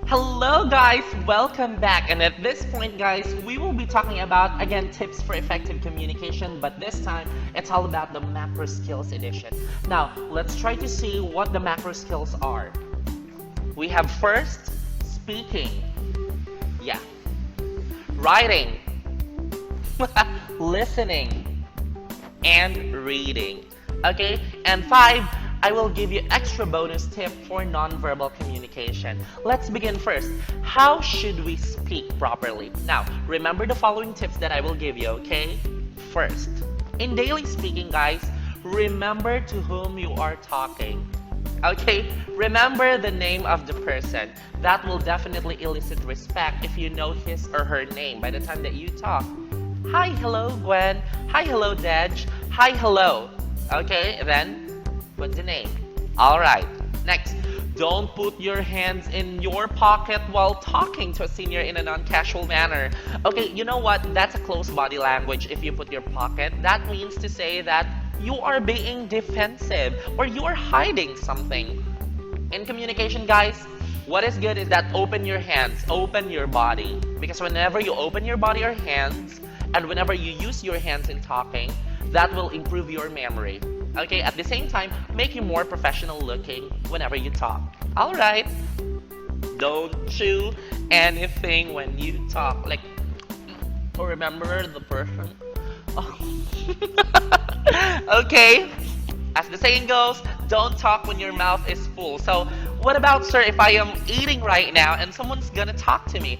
Hello guys, welcome back. And at this point guys, we will be talking about again tips for effective communication, but this time it's all about the macro skills edition. Now, let's try to see what the macro skills are. We have first, speaking. Yeah. Writing. Listening. And reading. Okay? And 5, I will give you extra bonus tip for nonverbal communication. Let's begin first. How should we speak properly? Now, remember the following tips that I will give you, okay? First, in daily speaking, guys, remember to whom you are talking. Okay? Remember the name of the person. That will definitely elicit respect if you know his or her name by the time that you talk. Hi, hello, Gwen. Hi, hello, Dej. Hi, hello. Okay, then what's the name? Alright, next. Don't put your hands in your pocket while talking to a senior in a non-casual manner. Okay, you know what? That's a close body language if you put your pocket. That means to say that you are being defensive or you are hiding something. In communication, guys, what is good is that open your hands, open your body. Because whenever you open your body or hands, and whenever you use your hands in talking, that will improve your memory. Okay, at the same time, make you more professional looking whenever you talk. Alright. Don't chew anything when you talk. Like, remember the person. Okay. As the saying goes, don't talk when your mouth is full. So, what about, sir, if I am eating right now and someone's gonna talk to me?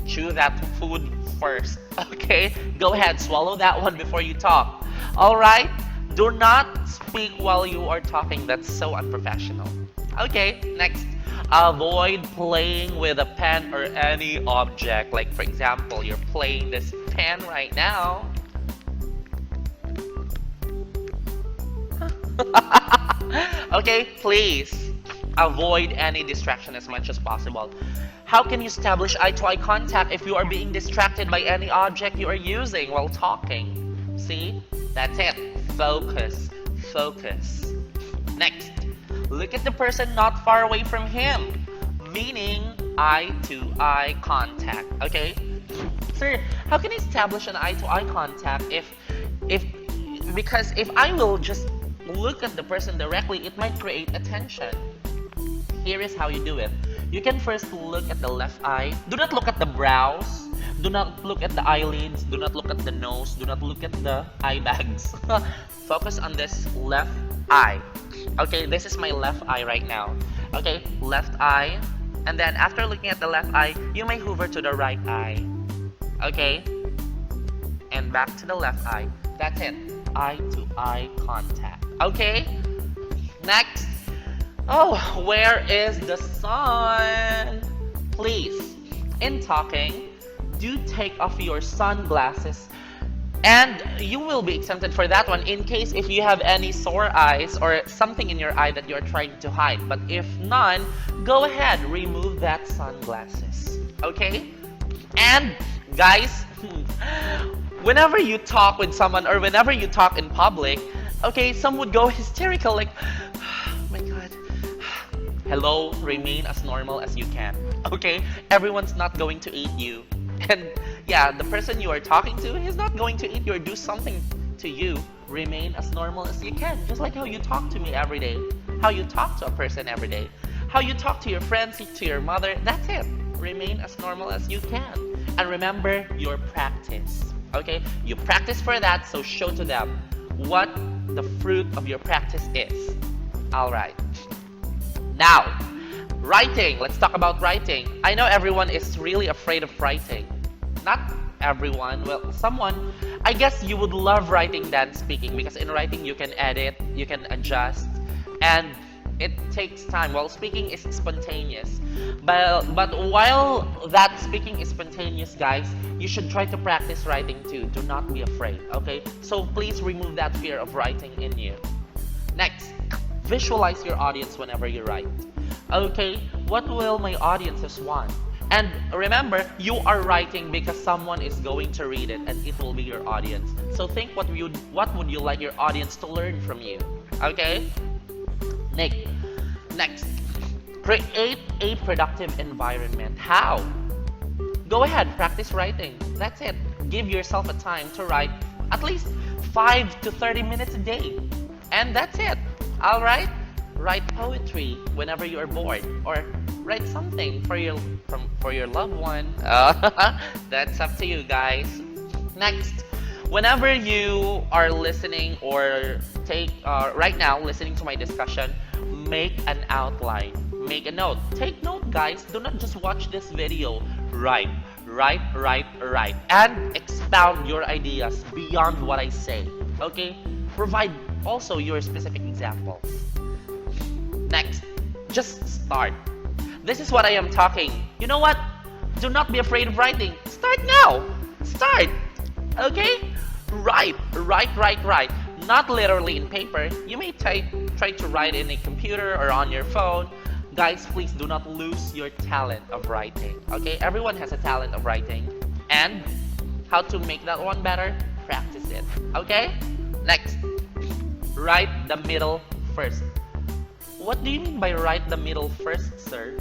Chew that food first. Okay? Go ahead, swallow that one before you talk. Alright? Do not speak while you are talking. That's so unprofessional. Okay, next. Avoid playing with a pen or any object. Like, for example, you're playing this pen right now. Okay, please avoid any distraction as much as possible. How can you establish eye-to-eye contact if you are being distracted by any object you are using while talking? See? That's it. Focus. Focus. Next, look at the person not far away from him, meaning eye-to-eye contact. Okay? Sir, how can I establish an eye-to-eye contact because if I will just look at the person directly, it might create a tension. Here is how you do it. You can first look at the left eye. Do not look at the brows. Do not look at the eyelids. Do not look at the nose. Do not look at the eye bags. Focus on this left eye. Okay, this is my left eye right now. Okay, left eye. And then after looking at the left eye, you may hover to the right eye. Okay? And back to the left eye. That's it. Eye-to-eye contact. Okay? Next. Oh, where is the sun? Please, in talking, do take off your sunglasses and you will be exempted for that one in case if you have any sore eyes or something in your eye that you're trying to hide. But if none, go ahead, remove that sunglasses. Okay? And guys, whenever you talk with someone or whenever you talk in public, okay, some would go hysterical like, oh my god. Hello, remain as normal as you can. Okay? Everyone's not going to eat you. And yeah, the person you are talking to is not going to eat you or do something to you. Remain as normal as you can. Just like how you talk to me every day. How you talk to a person every day. How you talk to your friends, to your mother. That's it. Remain as normal as you can. And remember your practice. Okay? You practice for that, so show to them what the fruit of your practice is. Alright. Now, writing. Let's talk about writing. I know everyone is really afraid of writing. Not everyone. Well, someone. I guess you would love writing than speaking because in writing you can edit, you can adjust, and it takes time. While speaking is spontaneous. But while that speaking is spontaneous, guys, you should try to practice writing too. Do not be afraid, okay? So please remove that fear of writing in you. Next. Visualize your audience whenever you write. Okay, what will my audiences want? And remember, you are writing because someone is going to read it and it will be your audience. So think what would you like your audience to learn from you? Okay? Next. Create a productive environment. How? Go ahead, practice writing. That's it. Give yourself a time to write at least 5 to 30 minutes a day. And that's it. All right? Write poetry whenever you are bored, or write something for your loved one. That's up to you guys. Next, whenever you are listening or right now listening to my discussion, make an outline. Make a note. Take note, guys. Do not just watch this video. Write, and expound your ideas beyond what I say. Okay? Provide also your specific examples. Next, just start. This is what I am talking. You know what? Do not be afraid of writing. Start now. Start. Okay? Write. Not literally in paper. You may try to write in a computer or on your phone. Guys, please do not lose your talent of writing. Okay? Everyone has a talent of writing. And how to make that one better? Practice it. Okay? Next, write the middle first. What do you mean by write the middle first, sir?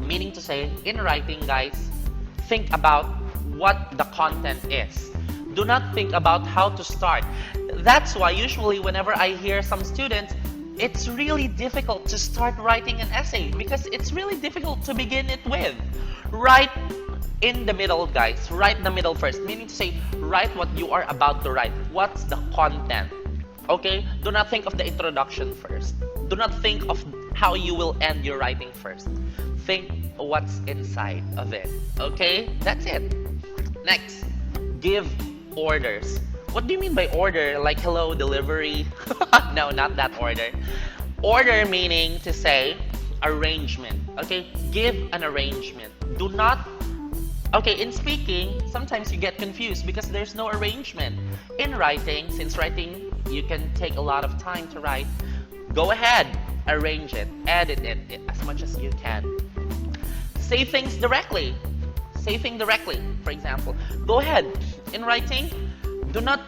Meaning to say, in writing, guys, think about what the content is. Do not think about how to start. That's why usually whenever I hear some students, it's really difficult to start writing an essay because it's really difficult to begin it with. Write in the middle, guys. Write the middle first. Meaning to say, write what you are about to write. What's the content? Okay? Do not think of the introduction first. Do not think of how you will end your writing first. Think what's inside of it. Okay? That's it. Next, give orders. What do you mean by order? Like hello, delivery? No, not that order. Order meaning to say arrangement. Okay? Give an arrangement. Do not... Okay, in speaking, sometimes you get confused because there's no arrangement. In writing, since writing, you can take a lot of time to write. Go ahead, arrange it, edit it as much as you can. Say things directly. Say things directly, for example. Go ahead, in writing, do not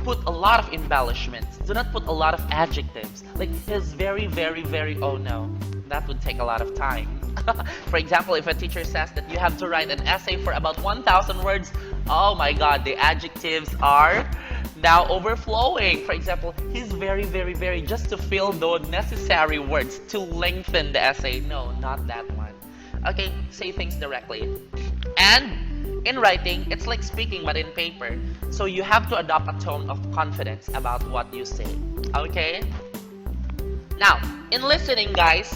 put a lot of embellishments. Do not put a lot of adjectives. Like, he's very, oh no, that would take a lot of time. For example, if a teacher says that you have to write an essay for about 1,000 words, oh my god, the adjectives are now overflowing. For example, he's very, just to fill the necessary words to lengthen the essay. No, not that one. Okay, say things directly. And in writing, it's like speaking but in paper. So you have to adopt a tone of confidence about what you say. Okay? Now, in listening, guys,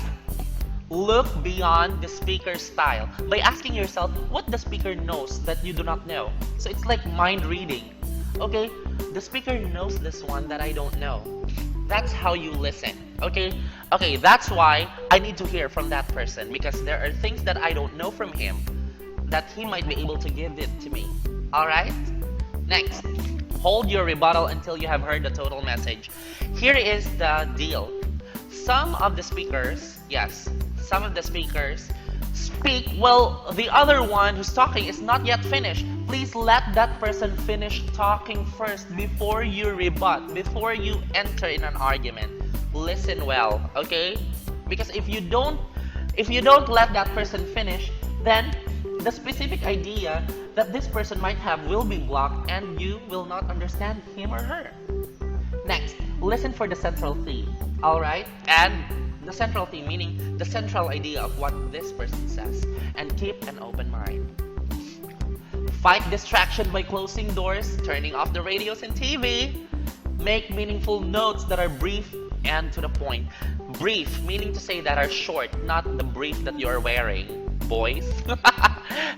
look beyond the speaker's style by asking yourself what the speaker knows that you do not know. So it's like mind reading. Okay? The speaker knows this one that I don't know. That's how you listen. Okay? Okay, that's why I need to hear from that person because there are things that I don't know from him that he might be able to give it to me. Alright? Next, hold your rebuttal until you have heard the total message. Here is the deal. Some of the speakers speak, well, the other one who's talking is not yet finished. Please let that person finish talking first before you rebut, before you enter in an argument. Listen well, okay? Because if you don't let that person finish, then the specific idea that this person might have will be blocked and you will not understand him or her. Next, listen for the central theme, alright? And the central theme, meaning the central idea of what this person says, and keep an open mind. Fight distraction by closing doors, turning off the radios and TV. Make meaningful notes that are brief and to the point. Brief, meaning to say that are short, not the brief that you are wearing, boys.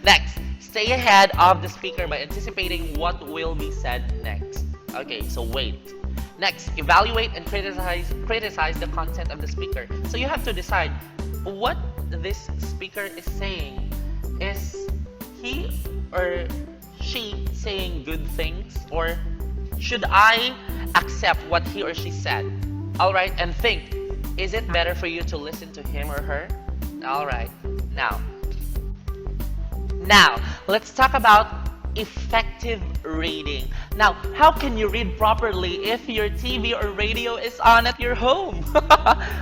Next, stay ahead of the speaker by anticipating what will be said next. Okay, so wait. Next, evaluate and criticize the content of the speaker. So you have to decide what this speaker is saying. Is he or she saying good things, or should I accept what he or she said? Alright, and think, is it better for you to listen to him or her? Alright, now, let's talk about effective reading. Now, how can you read properly if your TV or radio is on at your home?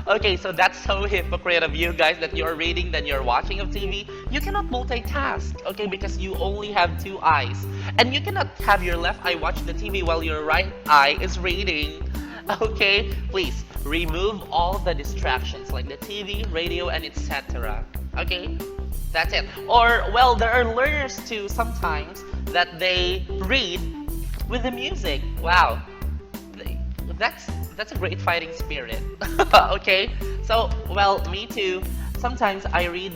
Okay, so that's so hypocrite of you guys that you're reading then you're watching a TV. You cannot multitask, okay, because you only have two eyes. And you cannot have your left eye watch the TV while your right eye is reading. Okay, please remove all the distractions like the TV, radio, and etc. Okay, that's it. Or, well, there are learners too sometimes that they read with the music. Wow, that's a great fighting spirit. Okay, so, well, me too. Sometimes I read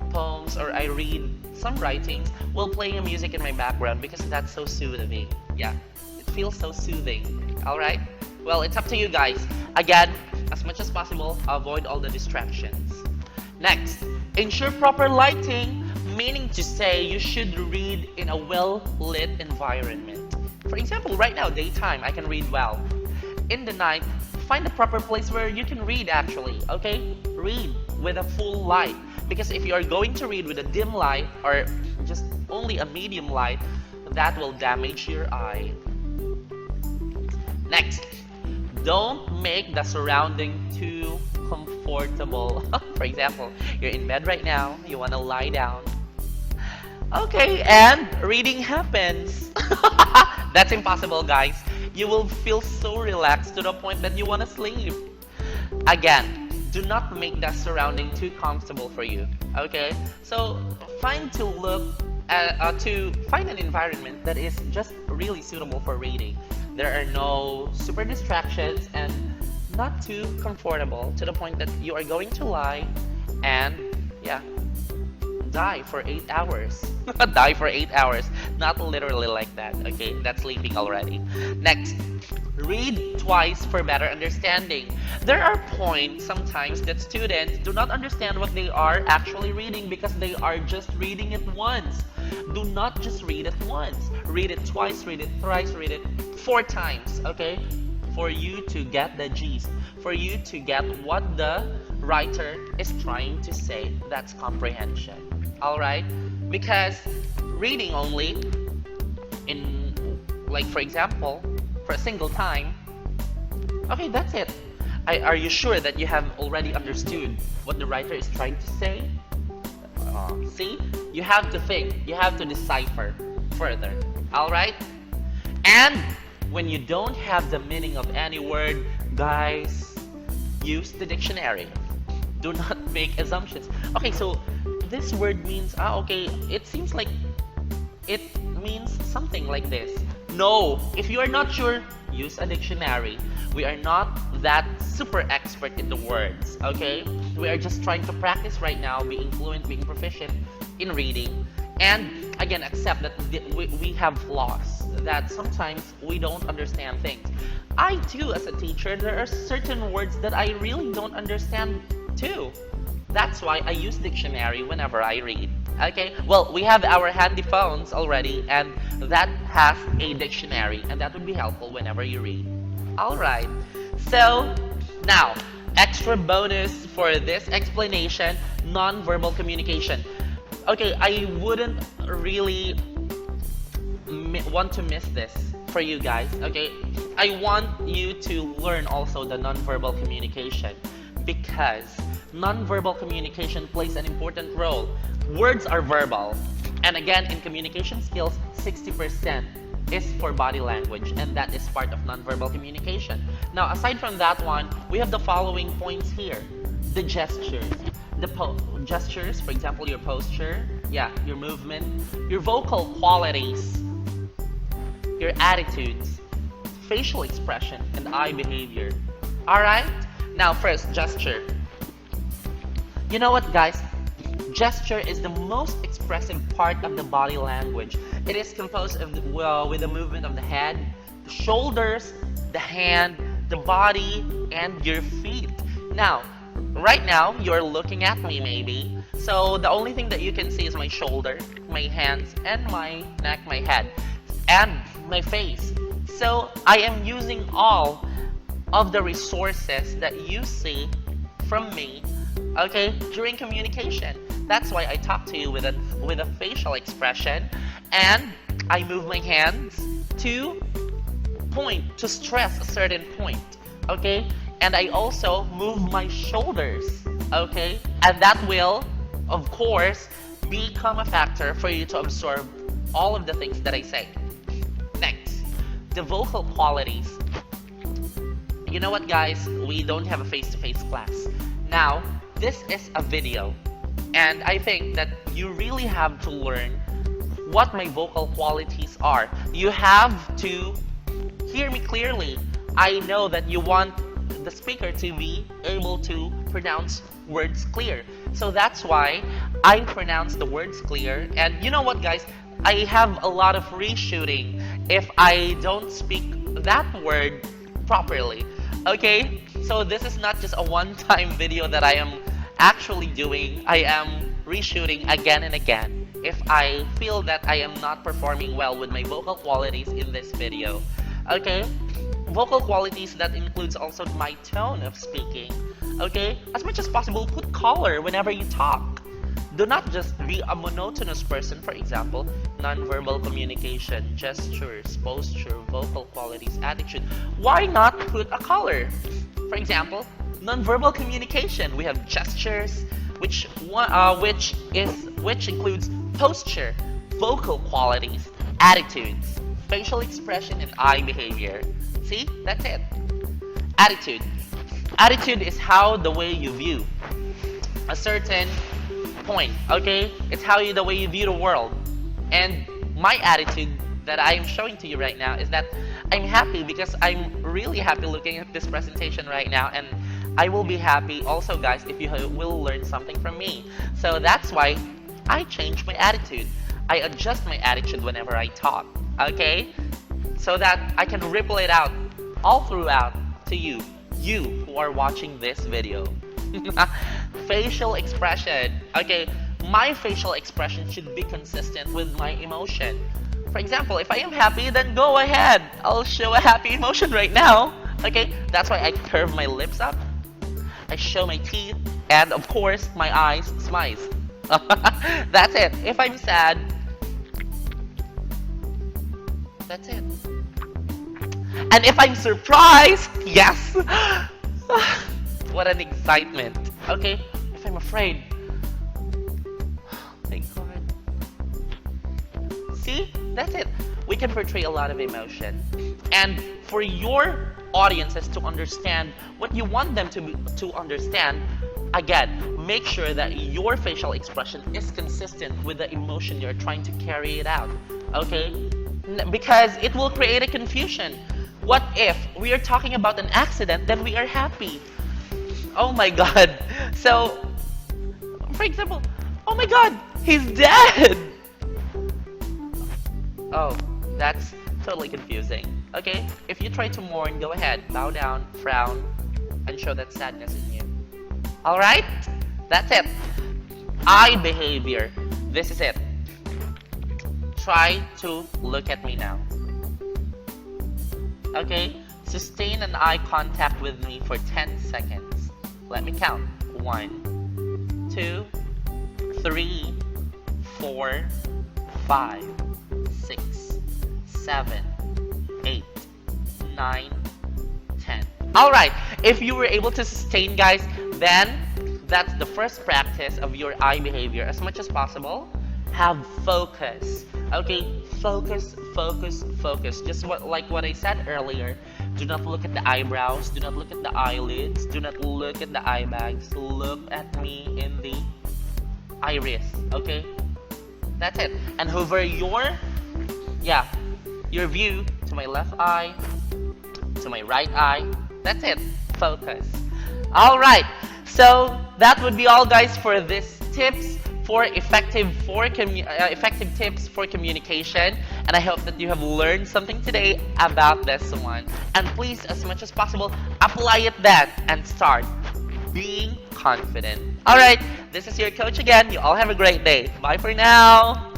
poems or I read some writings while playing a music in my background because that's so soothing. Yeah, it feels so soothing. All right. Well, it's up to you guys. Again, as much as possible, avoid all the distractions. Next, ensure proper lighting, meaning to say you should read in a well-lit environment. For example, right now, daytime, I can read well. In the night, find a proper place where you can read actually, okay? Read with a full light. Because if you are going to read with a dim light or just only a medium light, that will damage your eye. Next, don't make the surrounding too comfortable. For example, you're in bed right now, you want to lie down. Okay, and reading happens. That's impossible, guys. You will feel so relaxed to the point that you want to sleep. Again, do not make that surrounding too comfortable for you. Okay, so find an environment that is just really suitable for reading. There are no super distractions and not too comfortable to the point that you are going to lie and, yeah, die for 8 hours. Die for 8 hours. Not literally like that, okay? That's sleeping already. Next, read twice for better understanding. There are points sometimes that students do not understand what they are actually reading because they are just reading it once. Do not just read it once. Read it twice, read it thrice, read it 4 times, okay? For you to get the gist, for you to get what the writer is trying to say. That's comprehension. Alright? Because reading only in, like for example, for a single time, okay, that's it. Are you sure that you have already understood what the writer is trying to say? See? You have to think. You have to decipher further. Alright? And when you don't have the meaning of any word, guys, use the dictionary. Do not make assumptions. Okay, so this word means, okay, it seems like it means something like this. No, if you are not sure, use a dictionary. We are not that super expert in the words, okay? We are just trying to practice right now, being fluent, being proficient in reading. And again, accept that we have flaws, that sometimes we don't understand things. I too, as a teacher, there are certain words that I really don't understand too. That's why I use dictionary whenever I read. Okay, well, we have our handy phones already, and that has a dictionary, and that would be helpful whenever you read. Alright, so now, extra bonus for this explanation, non-verbal communication. Okay, I wouldn't really want to miss this for you guys, okay? I want you to learn also the non-verbal communication because non-verbal communication plays an important role. Words are verbal, and again, in communication skills, 60% is for body language, and that is part of non-verbal communication. Now, aside from that one, we have the following points here. The gestures. Gestures, for example, your posture, yeah, your movement, your vocal qualities, your attitudes, facial expression, and eye behavior. Alright? Now, first, gesture. You know what, guys? Gesture is the most expressive part of the body language. It is composed of with the movement of the head, the shoulders, the hand, the body, and your feet. Now, right now, you're looking at me maybe. So the only thing that you can see is my shoulder, my hands, and my neck, my head, and my face. So I am using all of the resources that you see from me, okay, during communication. That's why I talk to you with a facial expression and I move my hands to point, to stress a certain point, okay? And I also move my shoulders, okay? And that will, of course, become a factor for you to absorb all of the things that I say. Next, the vocal qualities. You know what, guys? We don't have a face-to-face class. Now, this is a video, and I think that you really have to learn what my vocal qualities are. You have to hear me clearly. I know that you want the speaker to be able to pronounce words clear. So that's why I pronounce the words clear. And you know what, guys? I have a lot of reshooting if I don't speak that word properly. Okay? So this is not just a one-time video that I am actually doing. I am reshooting again and again if I feel that I am not performing well with my vocal qualities in this video. Okay? Vocal qualities, that includes also my tone of speaking. Okay? As much as possible, put color whenever you talk. Do not just be a monotonous person. For example, nonverbal communication, gestures, posture, vocal qualities, attitude. Why not put a color? For example, nonverbal communication. We have gestures, which includes posture, vocal qualities, attitudes, facial expression, and eye behavior. See? That's it. Attitude. Attitude is how the way you view a certain point, okay? It's the way you view the world. And my attitude that I am showing to you right now is that I'm happy because I'm really happy looking at this presentation right now, and I will be happy also, guys, if you will learn something from me. So that's why I change my attitude. I adjust my attitude whenever I talk, okay? So that I can ripple it out all throughout to you who are watching this video. Facial expression. Okay, my facial expression should be consistent with my emotion. For example, if I am happy, then go ahead. I'll show a happy emotion right now. Okay, that's why I curve my lips up. I show my teeth, and of course, my eyes smiles. That's it. If I'm sad, that's it. And if I'm surprised, yes! What an excitement. Okay, if I'm afraid, thank God. See, that's it. We can portray a lot of emotion. And for your audiences to understand what you want them to understand, again, make sure that your facial expression is consistent with the emotion you're trying to carry it out. Okay? Because it will create a confusion. What if we are talking about an accident, then we are happy? Oh my God. So, for example, oh my God, he's dead. Oh, that's totally confusing. Okay, if you try to mourn, go ahead, bow down, frown, and show that sadness in you. Alright? That's it. Eye behavior. This is it. Try to look at me now. Okay? Sustain an eye contact with me for 10 seconds. Let me count. 1, 2, 3, 4, 5, 6, 7, 8, 9, 10. Alright, if you were able to sustain, guys, then that's the first practice of your eye behavior. As much as possible, have focus. Okay, focus, focus, focus. Just like what I said earlier. Do not look at the eyebrows. Do not look at the eyelids. Do not look at the eye bags. Look at me in the iris. Okay, that's it. And hover your view to my left eye, to my right eye. That's it. Focus. All right. So that would be all, guys, for this tips for effective tips for communication. And I hope that you have learned something today about this one. And please, as much as possible, apply it then and start being confident. All right. This is your coach again. You all have a great day. Bye for now.